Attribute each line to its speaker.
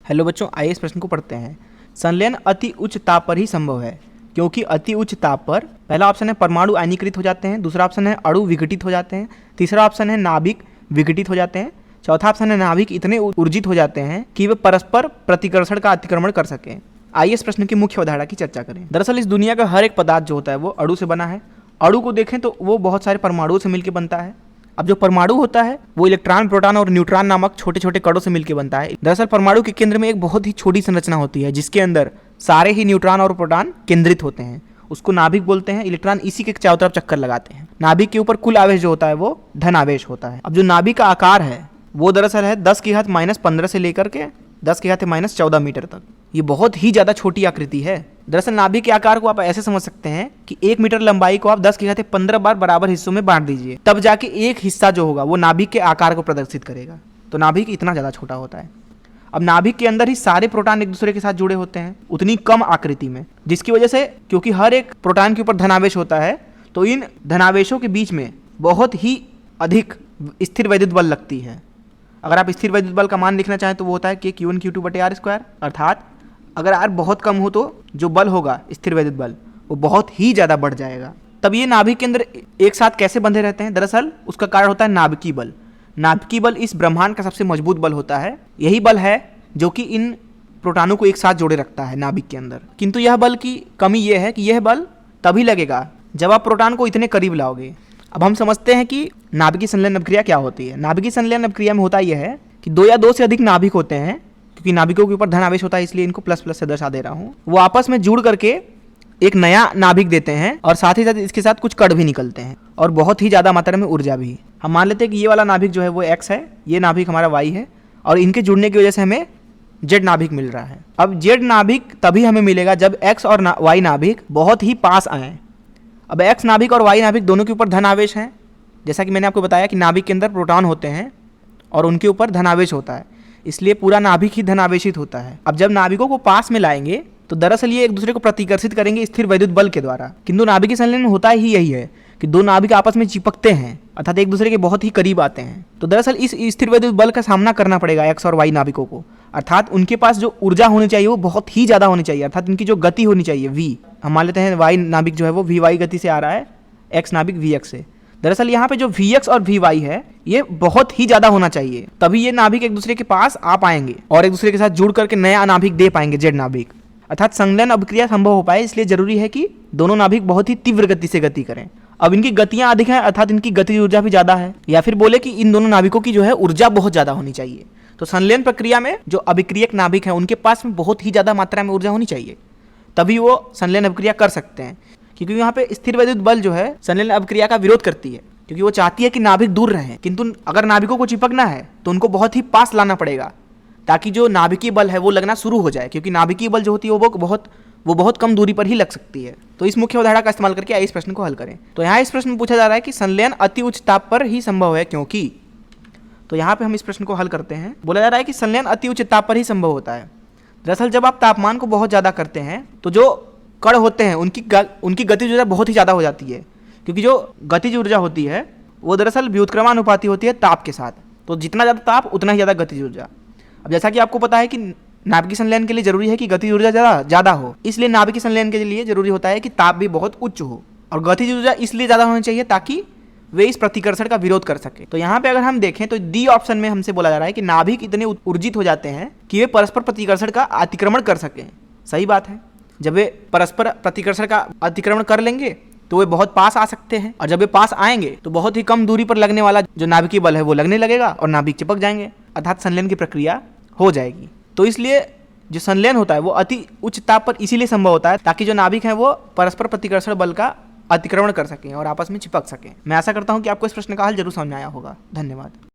Speaker 1: Hello बच्चों, आइए इस प्रश्न को पढ़ते हैं। संलयन अति उच्च ताप पर ही संभव है क्योंकि अति उच्च ताप पर पहला ऑप्शन है परमाणु आयनीकृत हो जाते हैं, दूसरा ऑप्शन है अणु विघटित हो जाते हैं, तीसरा ऑप्शन है नाभिक विघटित हो जाते हैं, चौथा ऑप्शन है नाभिक इतने ऊर्जित हो जाते हैं कि वे परस्पर प्रतिकर्षण का अतिक्रमण कर सकें। आइए इस प्रश्न की मुख्य अवधारणा की चर्चा करें। दरअसल इस दुनिया का हर एक पदार्थ जो होता है वो अणु से बना है। अणु को देखें तो वो बहुत सारे परमाणुओं से मिलकर बनता है। अब जो परमाणु होता है वो इलेक्ट्रॉन, प्रोटॉन और न्यूट्रॉन नामक छोटे छोटे कणों से मिलकर बनता है। दरअसल परमाणु के केंद्र में एक बहुत ही छोटी संरचना होती है जिसके अंदर सारे ही न्यूट्रॉन और प्रोटॉन केंद्रित होते हैं। उसको नाभिक बोलते हैं। इलेक्ट्रॉन इसी के चारों तरफ चक्कर लगाते हैं। नाभिक के ऊपर कुल आवेश जो होता है वो धन आवेश होता है। अब जो नाभिक का आकार है वो दरअसल है 10⁻⁻15 से लेकर के 10⁻⁻14 मीटर तक। ये बहुत ही ज़्यादा छोटी आकृति है। दरअसल नाभिक के आकार को आप ऐसे समझ सकते हैं कि 1 मीटर लंबाई को आप 10⁻15 बार बराबर हिस्सों में बांट दीजिए, तब जाके एक हिस्सा जो होगा वो नाभिक के आकार को प्रदर्शित करेगा। तो नाभिक इतना ज़्यादा छोटा होता है। अब नाभिक के अंदर ही सारे प्रोटॉन एक दूसरे के साथ जुड़े होते हैं उतनी कम आकृति में, जिसकी वजह से क्योंकि हर एक प्रोटॉन के ऊपर धनावेश होता है तो इन धनावेशों के बीच में बहुत ही अधिक स्थिर वैद्युत बल लगती है। अगर आप स्थिर वैद्युत बल का मान लिखना चाहें तो वो होता है कि Q1 Q2/r²। अर्थात अगर R बहुत कम हो तो जो बल होगा स्थिर वैद्युत बल वो बहुत ही ज़्यादा बढ़ जाएगा। तब ये नाभिक के अंदर एक साथ कैसे बंधे रहते हैं? दरअसल उसका कारण होता है नाभिकीय बल। नाभिकीय बल इस ब्रह्मांड का सबसे मजबूत बल होता है। यही बल है जो कि इन प्रोटॉनों को एक साथ जोड़े रखता है नाभिक के अंदर। किंतु यह बल की कमी यह है कि यह बल तभी लगेगा जब आप प्रोटॉन को इतने करीब लाओगे। अब हम समझते हैं कि नाभिकीय संलयन अभिक्रिया क्या होती है। नाभिकीय संलयन अभिक्रिया में होता यह है कि 2 या 2 से अधिक नाभिक होते हैं, क्योंकि नाभिकों के ऊपर धन आवेश होता है इसलिए इनको प्लस प्लस से दर्शा दे रहा हूँ। वो आपस में जुड़ करके एक नया नाभिक देते हैं और साथ ही साथ इसके साथ कुछ कण भी निकलते हैं और बहुत ही ज़्यादा मात्रा में ऊर्जा भी। हम मान लेते हैं कि ये वाला नाभिक जो है वो X है, ये नाभिक हमारा Y है और इनके जुड़ने की वजह से हमें Z नाभिक मिल रहा है। अब Z नाभिक तभी हमें मिलेगा जब X और Y नाभिक बहुत ही पास आए। अब X नाभिक और Y नाभिक दोनों के ऊपर धन आवेश हैं। जैसा कि मैंने आपको बताया कि नाभिक के अंदर प्रोटॉन होते हैं और उनके ऊपर धनावेश होता है, इसलिए पूरा नाभिक ही धनावेशित होता है। अब जब नाभिकों को पास में लाएंगे तो दरअसल ये एक दूसरे को प्रतिकर्षित करेंगे स्थिर वैद्युत बल के द्वारा। किंतु नाभिकीय संलयन में होता ही यही है कि 2 नाभिक आपस में चिपकते हैं, अर्थात एक दूसरे के बहुत ही करीब आते हैं। तो दरअसल इस स्थिर वैद्युत बल का सामना करना पड़ेगा X और Y नाभिकों को। अर्थात उनके पास जो ऊर्जा होनी चाहिए वो बहुत ही ज़्यादा होनी चाहिए, अर्थात इनकी जो गति होनी चाहिए V। हम मान लेते हैं Y नाभिक जो है वो Vy गति से आ रहा है, X नाभिक Vx से। दरअसल यहाँ पे जो Vx और Vy है ये बहुत ही ज़्यादा होना चाहिए, तभी ये नाभिक एक दूसरे के पास आ पाएंगे और एक दूसरे के साथ जुड़ करके नया नाभिक दे पाएंगे Z नाभिक। अर्थात संलयन अभिक्रिया संभव हो पाए इसलिए जरूरी है कि दोनों नाभिक बहुत ही तीव्र गति से गति करें। अब इनकी गतियाँ अधिक हैं, अर्थात इनकी गतिज ऊर्जा भी ज़्यादा है, या फिर बोले कि इन दोनों नाभिकों की जो है ऊर्जा बहुत ज़्यादा होनी चाहिए। तो संलयन प्रक्रिया में जो अभिक्रियक नाभिक हैं उनके पास में बहुत ही ज़्यादा मात्रा में ऊर्जा होनी चाहिए, तभी वो संलयन अभिक्रिया कर सकते हैं। क्योंकि यहाँ पे स्थिर वैद्युत बल जो है संलयन अभिक्रिया का विरोध करती है, क्योंकि वो चाहती है कि नाभिक दूर रहें। किंतु अगर नाभिकों को चिपकना है तो उनको बहुत ही पास लाना पड़ेगा ताकि जो नाभिकीय बल है वो लगना शुरू हो जाए, क्योंकि नाभिकीय बल जो होती है वो बहुत कम दूरी पर ही लग सकती है। तो इस मुख्य अवधारणा का इस्तेमाल करके आइए इस प्रश्न को हल करें। तो यहाँ इस प्रश्न में पूछा जा रहा है कि संलयन अति उच्च ताप पर ही संभव है क्योंकि। तो यहाँ पे हम इस प्रश्न को हल करते हैं। बोला जा रहा है कि संलयन अति उच्च ताप पर ही संभव होता है। दरअसल जब आप तापमान को बहुत ज़्यादा करते हैं तो जो कण होते हैं उनकी गतिज ऊर्जा बहुत ही ज़्यादा हो जाती है, क्योंकि जो गतिज ऊर्जा होती है वो दरअसल व्युत्क्रमानुपाती होती है ताप के साथ। तो जितना ज़्यादा ताप उतना ही ज़्यादा गतिज ऊर्जा। अब जैसा कि आपको पता है कि नाभिकीय संलयन के लिए जरूरी है कि गतिज ऊर्जा ज़्यादा हो, इसलिए नाभिकीय संलयन के लिए जरूरी होता है कि ताप भी बहुत उच्च हो और गतिज ऊर्जा इसलिए ज़्यादा होनी चाहिए ताकि वे इस प्रतिकर्षण का विरोध कर सके। तो यहाँ पे अगर हम देखें तो डी ऑप्शन में हमसे बोला जा रहा है कि नाभिक इतने ऊर्जित हो जाते हैं कि वे परस्पर प्रतिकर्षण का अतिक्रमण कर सकें। सही बात है। जब वे परस्पर प्रतिकर्षण का अतिक्रमण कर लेंगे तो वे बहुत पास आ सकते हैं, और जब वे पास आएंगे तो बहुत ही कम दूरी पर लगने वाला जो नाभिकीय बल है वो लगने लगेगा और नाभिक चिपक जाएंगे, अर्थात संलयन की प्रक्रिया हो जाएगी। तो इसलिए जो संलयन होता है वो अति उच्च ताप पर इसीलिए संभव होता है ताकि जो नाभिक हैं वो परस्पर प्रतिकर्षण बल का अतिक्रमण कर सकें और आपस में चिपक सकें। मैं आशा करता हूँ कि आपको इस प्रश्न का हल जरूर समझ में आया होगा। धन्यवाद।